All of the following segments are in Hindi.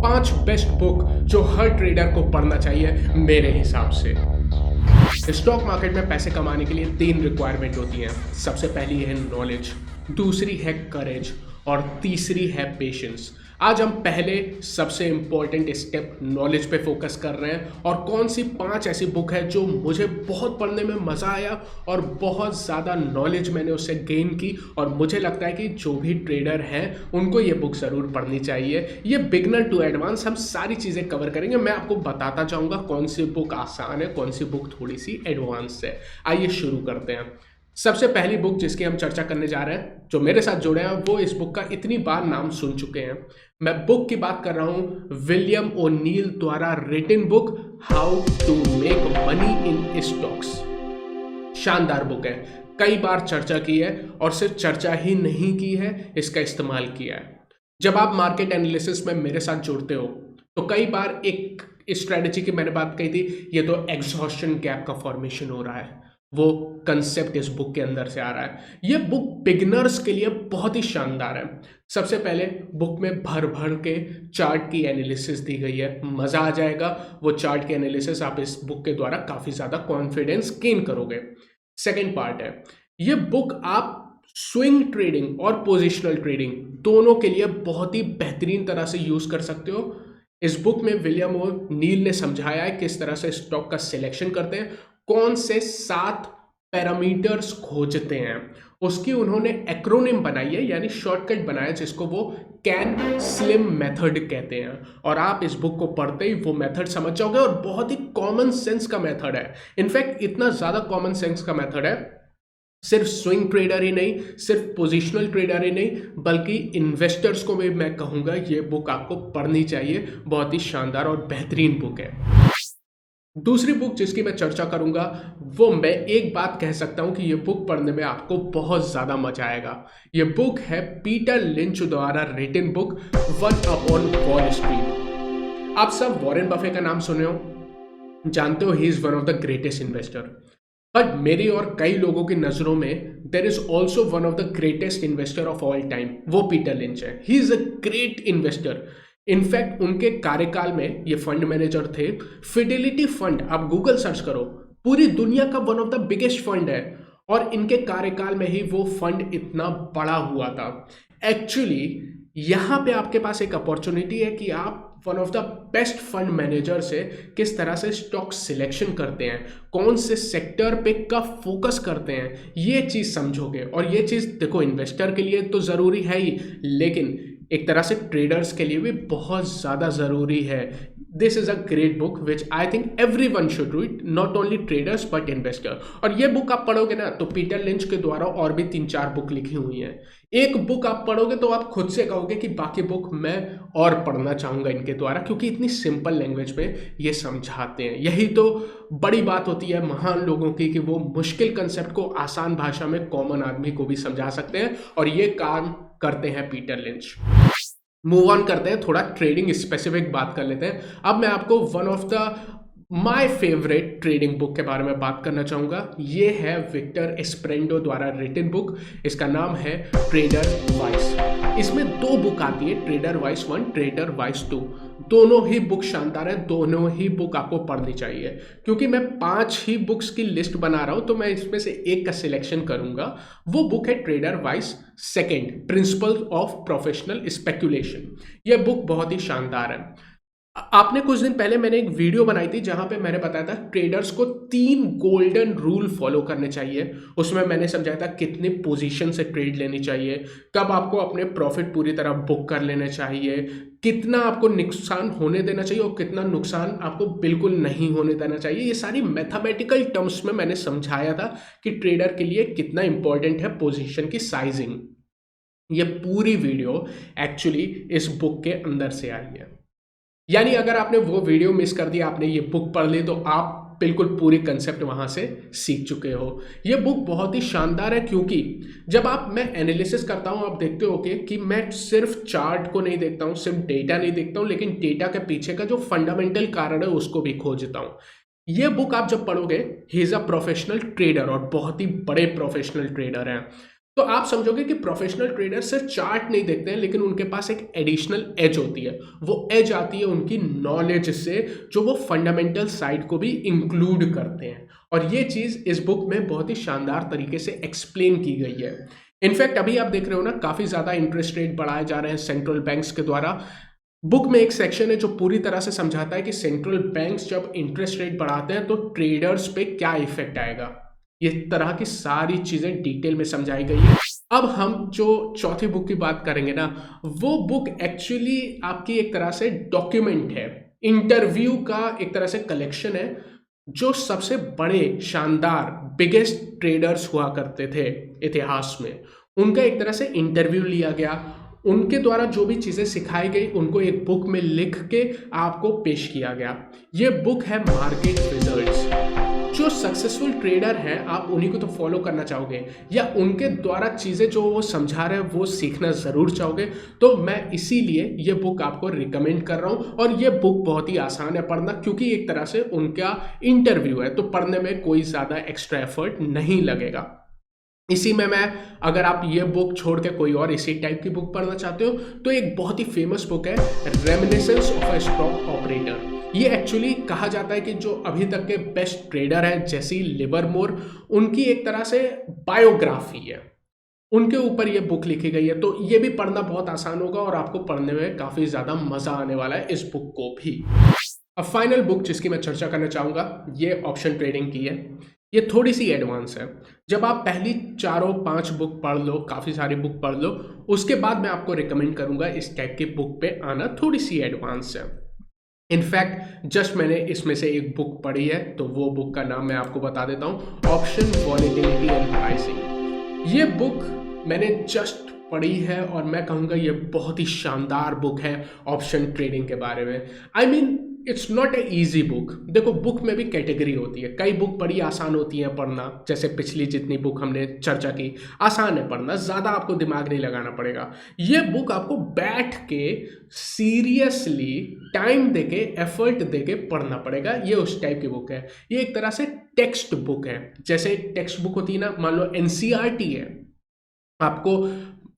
5 बेस्ट बुक जो हर ट्रेडर को पढ़ना चाहिए मेरे हिसाब से। स्टॉक मार्केट में पैसे कमाने के लिए 3 रिक्वायरमेंट होती हैं। सबसे पहली है नॉलेज, दूसरी है करेज और तीसरी है पेशेंस। आज हम पहले सबसे इंपॉर्टेंट स्टेप नॉलेज पे फोकस कर रहे हैं और कौन सी 5 ऐसी बुक है जो मुझे बहुत पढ़ने में मज़ा आया और बहुत ज़्यादा नॉलेज मैंने उससे गेन की और मुझे लगता है कि जो भी ट्रेडर हैं उनको ये बुक ज़रूर पढ़नी चाहिए। ये बिगनर टू एडवांस हम सारी चीज़ें कवर करेंगे। मैं आपको बताता जाऊँगा कौन सी बुक आसान है, कौन सी बुक थोड़ी सी एडवांस है। आइए शुरू करते हैं। सबसे पहली बुक जिसकी हम चर्चा करने जा रहे हैं, जो मेरे साथ जुड़े हैं, वो इस बुक का इतनी बार नाम सुन चुके हैं। मैं बुक की बात कर रहा हूं विलियम ओ'नील द्वारा written book how to make money in stocks. शानदार बुक है, कई बार चर्चा की है और सिर्फ चर्चा ही नहीं की है, इसका इस्तेमाल किया है। जब आप मार्केट एनालिसिस में मेरे साथ जुड़ते हो तो कई बार एक स्ट्रेटजी की मैंने बात कही थी, ये तो एग्जॉस्शन गैप का फॉर्मेशन हो रहा है, वो कंसेप्ट इस बुक के अंदर से आ रहा है। ये बुक बिगिनर्स के लिए बहुत ही शानदार है। सबसे पहले बुक में भर भर के चार्ट की एनालिसिस दी गई है, मज़ा आ जाएगा। वो चार्ट की एनालिसिस आप इस बुक के द्वारा काफ़ी ज़्यादा कॉन्फिडेंस गेन करोगे। सेकेंड पार्ट है, ये बुक आप स्विंग ट्रेडिंग और पोजिशनल ट्रेडिंग दोनों के लिए बहुत ही बेहतरीन तरह से यूज़ कर सकते हो। इस बुक में विलियम ओ'नील ने समझाया है किस तरह से स्टॉक का सिलेक्शन करते हैं, कौन से 7 पैरामीटर्स खोजते हैं, उसकी उन्होंने एक्रोनिम बनाई है, यानी शॉर्टकट बनाया जिसको वो कैन स्लिम मेथड कहते हैं। और आप इस बुक को पढ़ते ही वो मेथड समझ जाओगे और बहुत ही कॉमन सेंस का मेथड है। इनफैक्ट इतना ज़्यादा कॉमन सेंस का मेथड है, सिर्फ स्विंग ट्रेडर ही नहीं, सिर्फ पोजिशनल ट्रेडर ही नहीं, बल्कि इन्वेस्टर्स को भी मैं कहूँगा ये बुक आपको पढ़नी चाहिए। बहुत ही शानदार और बेहतरीन बुक है। दूसरी बुक जिसकी मैं चर्चा करूंगा, वो मैं एक बात कह सकता हूं कि ये बुक पढ़ने में आपको बहुत ज़्यादा मजा आएगा। ये बुक है पीटर लिंच द्वारा written book one up on Wall Street. आप सब वॉरेन बफे का नाम सुने हो, जानते हो he is one of the greatest investor. But मेरी और कई लोगों की नज़रों में there is also one of the greatest investor of all time, वो पीटर लिंच है। He is a great investor. In fact उनके कार्यकाल में ये फंड मैनेजर थे, फिडेलिटी फंड, आप गूगल सर्च करो, पूरी दुनिया का one of the biggest fund है और इनके कार्यकाल में ही वो फंड इतना बड़ा हुआ था। एक्चुअली यहाँ पे आपके पास एक अपॉर्चुनिटी है कि आप one of the best fund manager से किस तरह से स्टॉक सिलेक्शन करते हैं, कौन से सेक्टर पे कब फोकस करते हैं, ये चीज़ समझोगे। और ये चीज़ देखो इन्वेस्टर के लिए तो ज़रूरी है ही, लेकिन एक तरह से ट्रेडर्स के लिए भी बहुत ज़्यादा ज़रूरी है। This is a great book which I think every one should read, not only traders but investor. और ये बुक आप पढ़ोगे ना तो पीटर लिंच के द्वारा और भी 3-4 बुक लिखी हुई हैं। एक बुक आप पढ़ोगे तो आप खुद से कहोगे कि बाकी बुक मैं और पढ़ना चाहूँगा इनके द्वारा, क्योंकि इतनी सिंपल लैंग्वेज में ये समझाते हैं। यही तो बड़ी बात होती है महान लोगों की कि वो मुश्किल कंसेप्ट को आसान भाषा में कॉमन आदमी को भी समझा सकते हैं, और ये काम करते हैं पीटर लिंच। मूव ऑन करते हैं, थोड़ा ट्रेडिंग स्पेसिफिक बात कर लेते हैं। अब मैं आपको one of the my favourite trading book के बारे में बात करना चाहूँगा। ये है विक्टर एस्प्रेंडो द्वारा रिटन बुक, इसका नाम है ट्रेडर वाइस। इसमें 2 बुक आती है, ट्रेडर वाइस 1, ट्रेडर वाइस 2। दोनों ही बुक शानदार है, दोनों ही बुक आपको पढ़नी चाहिए। क्योंकि मैं 5 ही बुक्स की लिस्ट बना रहा हूँ तो मैं इसमें से एक का सिलेक्शन करूँगा। वो बुक है trader vice second, principle of professional speculation. यह बुक बहुत ही शानदार है। आपने कुछ दिन पहले मैंने एक वीडियो बनाई थी जहां पे मैंने बताया था ट्रेडर्स को 3 गोल्डन रूल फॉलो करने चाहिए। उसमें मैंने समझाया था कितने पोजीशन से ट्रेड लेनी चाहिए, कब आपको अपने प्रॉफिट पूरी तरह बुक कर लेने चाहिए, कितना आपको नुकसान होने देना चाहिए और कितना नुकसान आपको बिल्कुल नहीं होने देना चाहिए। ये सारी मैथमेटिकल टर्म्स में मैंने समझाया था कि ट्रेडर के लिए कितना इंपॉर्टेंट है पोजीशन की साइजिंग। ये पूरी वीडियो एक्चुअली इस बुक के अंदर से आई है। यानी अगर आपने वो वीडियो मिस कर दिया, आपने ये बुक पढ़ ली, तो आप बिल्कुल पूरी कंसेप्ट वहाँ से सीख चुके हो। ये बुक बहुत ही शानदार है क्योंकि जब मैं एनालिसिस करता हूँ, आप देखते हो कि मैं सिर्फ चार्ट को नहीं देखता हूँ, सिर्फ डेटा नहीं देखता हूँ, लेकिन डेटा के पीछे का जो फंडामेंटल कारण है उसको भी खोजता हूँ। ये बुक आप जब पढ़ोगे, he is a professional trader और बहुत ही बड़े प्रोफेशनल ट्रेडर हैं। तो आप समझोगे कि प्रोफेशनल ट्रेडर सिर्फ चार्ट नहीं देखते हैं, लेकिन उनके पास एक एडिशनल एज होती है। वो एज आती है उनकी नॉलेज से, जो वो फंडामेंटल साइड को भी इंक्लूड करते हैं। और ये चीज़ इस बुक में बहुत ही शानदार तरीके से एक्सप्लेन की गई है। इनफैक्ट अभी आप देख रहे हो ना, काफ़ी ज़्यादा इंटरेस्ट रेट बढ़ाए जा रहे हैं सेंट्रल बैंक्स के द्वारा। बुक में एक सेक्शन है जो पूरी तरह से समझाता है कि सेंट्रल बैंक्स जब इंटरेस्ट रेट बढ़ाते हैं तो ट्रेडर्स पे क्या इफेक्ट आएगा। ये तरह की सारी चीजें डिटेल में समझाई गई है। अब हम जो चौथी बुक की बात करेंगे ना, वो बुक एक्चुअली आपकी एक तरह से डॉक्यूमेंट है, इंटरव्यू का एक तरह से कलेक्शन है, जो सबसे बड़े शानदार बिगेस्ट ट्रेडर्स हुआ करते थे इतिहास में, उनका एक तरह से इंटरव्यू लिया गया। उनके द्वारा जो भी चीज़ें सिखाई गई उनको एक बुक में लिख के आपको पेश किया गया। ये बुक है मार्केट विजर्ड्स। जो सक्सेसफुल ट्रेडर हैं आप उन्हीं को तो फॉलो करना चाहोगे, या उनके द्वारा चीज़ें जो वो समझा रहे हैं वो सीखना ज़रूर चाहोगे। तो मैं इसीलिए ये बुक आपको रिकमेंड कर रहा हूँ। और ये बुक बहुत ही आसान है पढ़ना, क्योंकि एक तरह से उनका इंटरव्यू है, तो पढ़ने में कोई ज़्यादा एक्स्ट्रा एफर्ट नहीं लगेगा। इसी में मैं, अगर आप ये बुक छोड़ के कोई और इसी टाइप की बुक पढ़ना चाहते हो, तो एक बहुत ही फेमस बुक है reminiscence of a stock operator. ये एक्चुअली कहा जाता है कि जो अभी तक के बेस्ट ट्रेडर हैं जैसी लिवरमोर, उनकी एक तरह से बायोग्राफी है, उनके ऊपर ये बुक लिखी गई है। तो ये भी पढ़ना बहुत आसान होगा और आपको पढ़ने में काफ़ी ज़्यादा मज़ा आने वाला है इस बुक को भी। अब फाइनल बुक जिसकी मैं चर्चा करना चाहूँगा, ये ऑप्शन ट्रेडिंग की है। ये थोड़ी सी एडवांस है। जब आप पहली 4-5 बुक पढ़ लो, काफ़ी सारी बुक पढ़ लो, उसके बाद मैं आपको रिकमेंड करूँगा इस टाइप की बुक पे आना, थोड़ी सी एडवांस है। इनफैक्ट जस्ट मैंने इसमें से एक बुक पढ़ी है, तो वो बुक का नाम मैं आपको बता देता हूँ, ऑप्शन वॉलेटिलिटी एंड प्राइसिंग। ये बुक मैंने जस्ट पढ़ी है और मैं कहूँगा ये बहुत ही शानदार बुक है ऑप्शन ट्रेडिंग के बारे में। I mean it's not a easy book. देखो, बुक में भी कैटेगरी होती है, कई बुक बड़ी आसान होती हैं पढ़ना, जैसे पिछली जितनी बुक हमने चर्चा की, आसान है पढ़ना, ज़्यादा आपको दिमाग नहीं लगाना पड़ेगा। ये बुक आपको बैठ के सीरियसली टाइम देके एफर्ट देके पढ़ना पड़ेगा। ये उस टाइप की बुक है। ये एक तरह से टेक्स्ट बुक है। जैसे टेक्स्ट बुक होती है ना, मान लो एनसीईआरटी है, आपको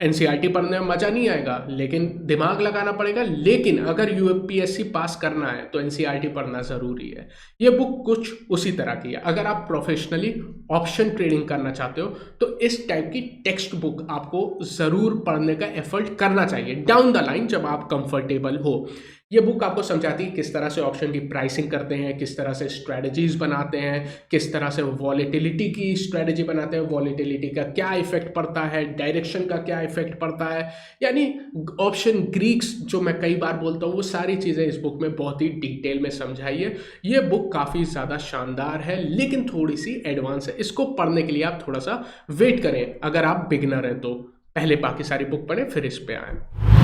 एनसीईआरटी पढ़ने में मज़ा नहीं आएगा, लेकिन दिमाग लगाना पड़ेगा। लेकिन अगर यूपीएससी पास करना है तो एनसीईआरटी पढ़ना ज़रूरी है। ये बुक कुछ उसी तरह की है। अगर आप प्रोफेशनली ऑप्शन ट्रेडिंग करना चाहते हो तो इस टाइप की टेक्स्ट बुक आपको ज़रूर पढ़ने का एफर्ट करना चाहिए डाउन द लाइन, जब आप कंफर्टेबल हो। ये बुक आपको समझाती है किस तरह से ऑप्शन की प्राइसिंग करते हैं, किस तरह से स्ट्रेटजीज बनाते हैं, किस तरह से वॉलेटिलिटी की स्ट्रेटजी बनाते हैं, वॉलेटिलिटी का क्या इफेक्ट पड़ता है, डायरेक्शन का क्या इफेक्ट पड़ता है, यानी ऑप्शन ग्रीक्स जो मैं कई बार बोलता हूँ, वो सारी चीज़ें इस बुक में बहुत ही डिटेल में समझाई है। ये बुक काफ़ी ज़्यादा शानदार है, लेकिन थोड़ी सी एडवांस है। इसको पढ़ने के लिए आप थोड़ा सा वेट करें अगर आप बिगिनर हैं तो, पहले बाकी सारी बुक पढ़ें फिर इस पे आएँ।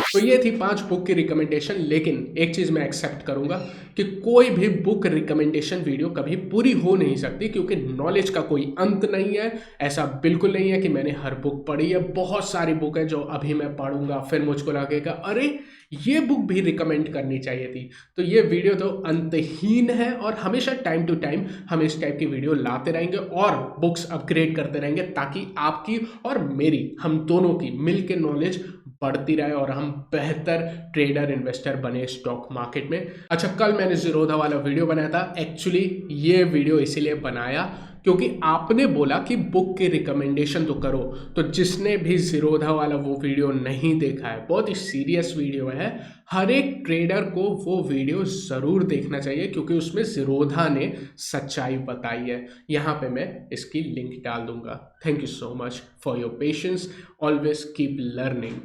तो ये थी 5 बुक की रिकमेंडेशन। लेकिन एक चीज़ मैं एक्सेप्ट करूंगा कि कोई भी बुक रिकमेंडेशन वीडियो कभी पूरी हो नहीं सकती, क्योंकि नॉलेज का कोई अंत नहीं है। ऐसा बिल्कुल नहीं है कि मैंने हर बुक पढ़ी है। बहुत सारी बुक है जो अभी मैं पढ़ूंगा फिर मुझको लगेगा अरे ये बुक भी रिकमेंड करनी चाहिए थी। तो ये वीडियो तो अंतहीन है और हमेशा टाइम टू टाइम हम इस टाइप की वीडियो लाते रहेंगे और बुक्स अपग्रेड करते रहेंगे, ताकि आपकी और मेरी, हम दोनों की मिल के नॉलेज बढ़ती रहे और हम बेहतर ट्रेडर इन्वेस्टर बने स्टॉक मार्केट में। अच्छा, कल मैंने ज़ीरोधा वाला वीडियो बनाया था। एक्चुअली ये वीडियो इसीलिए बनाया क्योंकि आपने बोला कि बुक की रिकमेंडेशन तो करो। तो जिसने भी ज़ीरोधा वाला वो वीडियो नहीं देखा है, बहुत ही सीरियस वीडियो है, हर एक ट्रेडर को वो वीडियो ज़रूर देखना चाहिए, क्योंकि उसमें ज़ीरोधा ने सच्चाई बताई है। यहाँ पे मैं इसकी लिंक डाल दूंगा। Thank you so much for your patience, always keep learning.